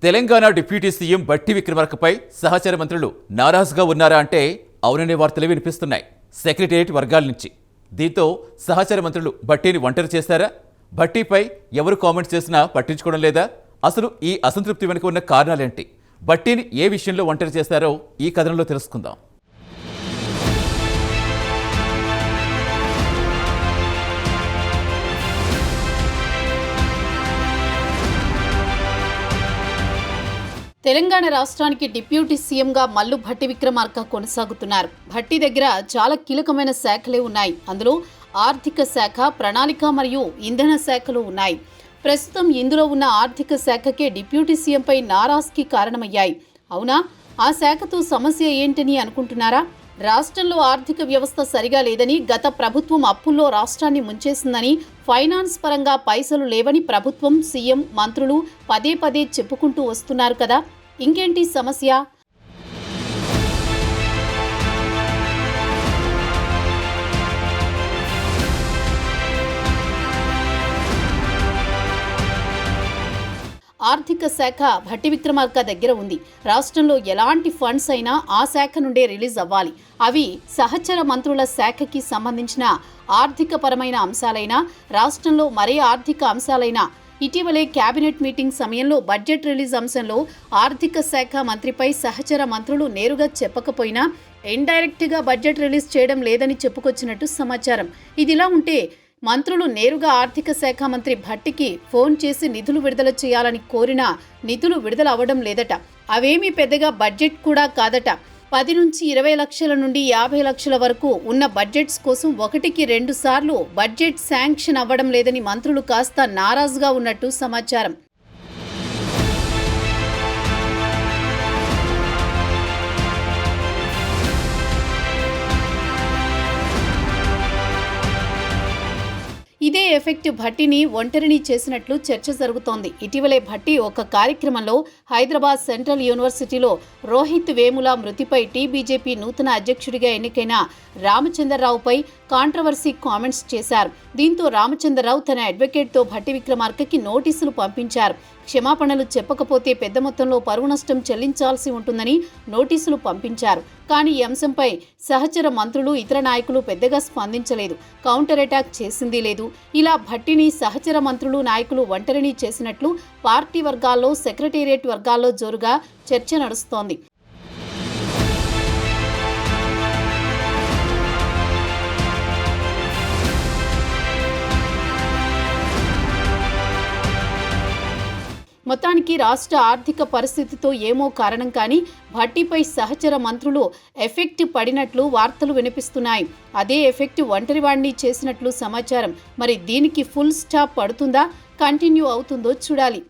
Telangana deputy CM బట్టి విక్రమార్కపై సహచర మంత్రులు నారాజుగా ఉన్నారా అంటే అవుననే వార్తలు వినిపిస్తున్నాయి సెక్రటేరియట్ వర్గాల నుంచి. దీంతో సహచర మంత్రులు బట్టిని ఒంటరి చేశారా? బట్టిపై ఎవరు కామెంట్స్ చేసినా పట్టించుకోవడం లేదా? అసలు ఈ అసంతృప్తి వెనుక ఉన్న కారణాలేంటి? బట్టిని ఏ విషయంలో ఒంటరి చేశారో ఈ కథనంలో తెలుసుకుందాం. తెలంగాణ రాష్ట్రానికి డిప్యూటీ సీఎంగా మల్లు భట్టి విక్రమార్క కొనసాగుతున్నారు. భట్టి దగ్గర చాలా కీలకమైన శాఖలే ఉన్నాయి. అందులో ఆర్థిక శాఖ, ప్రణాళిక మరియు ఇంధన శాఖలు ఉన్నాయి. ప్రస్తుతం ఇందులో ఉన్న ఆర్థిక శాఖకే డిప్యూటీ సీఎంపై నారాజ్కి కారణమయ్యాయి. అవునా? ఆ శాఖతో సమస్య ఏంటని అనుకుంటున్నారా? రాష్ట్రంలో ఆర్థిక వ్యవస్థ సరిగా లేదని, గత ప్రభుత్వం అప్పుల్లో రాష్ట్రాన్ని ముంచేసిందని, ఫైనాన్స్ పరంగా పైసలు లేవని ప్రభుత్వం, సీఎం, మంత్రులు పదే పదే చెప్పుకుంటూ వస్తున్నారు కదా. ఇంకేంటి సమస్య? ఆర్థిక శాఖ భట్టి విక్రమార్క దగ్గర ఉంది. రాష్ట్రంలో ఎలాంటి ఫండ్స్ అయినా ఆ శాఖ నుండే రిలీజ్ అవ్వాలి. అవి సహచర మంత్రుల శాఖకి సంబంధించిన ఆర్థిక పరమైన అంశాలైనా, రాష్ట్రంలో మరే ఆర్థిక అంశాలైనా. ఇటీవలే కేబినెట్ మీటింగ్ సమయంలో బడ్జెట్ రిలీజ్ అంశంలో ఆర్థిక శాఖ మంత్రిపై సహచర మంత్రులు నేరుగా చెప్పకపోయినా ఇండైరెక్ట్గా బడ్జెట్ రిలీజ్ చేయడం లేదని చెప్పుకొచ్చినట్టు సమాచారం. ఇదిలా ఉంటే మంత్రులు నేరుగా ఆర్థిక శాఖ మంత్రి భట్టికి ఫోన్ చేసి నిధులు విడుదల చేయాలని కోరినా నిధులు విడుదల అవ్వడం లేదట. అవేమీ పెద్దగా బడ్జెట్ కూడా కాదట. 10 నుంచి 20 లక్షల నుండి 50 లక్షల వరకు ఉన్న బడ్జెట్స్ కోసం 1కి 2 సార్లు బడ్జెట్ శాంక్షన్ అవ్వడం లేదని మంత్రులు కాస్త నారాజుగా ఉన్నట్టు సమాచారం. ఇదే ఎఫెక్ట్ భట్టిని ఒంటరిని చేసినట్లు చర్చ జరుగుతోంది. ఇటీవలే భట్టి ఒక కార్యక్రమంలో హైదరాబాద్ సెంట్రల్ యూనివర్సిటీలో రోహిత్ వేముల మృతిపై టీబీజేపీ నూతన అధ్యక్షుడిగా ఎన్నికైన రామచంద్రరావుపై కాంట్రవర్సీ కామెంట్స్ చేశారు. దీంతో రామచంద్రరావు తన అడ్వకేట్తో భట్టి విక్రమార్కకి నోటీసులు పంపించారు. క్షమాపణలు చెప్పకపోతే పెద్ద మొత్తంలో పరువు నష్టం చెల్లించాల్సి ఉంటుందని నోటీసులు పంపించారు. కానీ ఈ అంశంపై సహచర మంత్రులు, ఇతర నాయకులు పెద్దగా స్పందించలేదు. కౌంటర్ అటాక్ చేసింది లేదు. ఇలా భట్టిని సహచర మంత్రులు, నాయకులు ఒంటరిని చేసినట్లు పార్టీ వర్గాల్లో, సెక్రటేరియట్ వర్గాల్లో జోరుగా చర్చ నడుస్తోంది. మొత్తానికి రాష్ట్ర ఆర్థిక పరిస్థితితో ఏమో కారణం కానీ భట్టిపై సహచర మంత్రులు ఎఫెక్ట్ పడినట్లు వార్తలు వినిపిస్తున్నాయి. అదే ఎఫెక్ట్ ఒంటరివాణ్ణి చేసినట్లు సమాచారం. మరి దీనికి ఫుల్ స్టాప్ పడుతుందా, కంటిన్యూ అవుతుందో చూడాలి.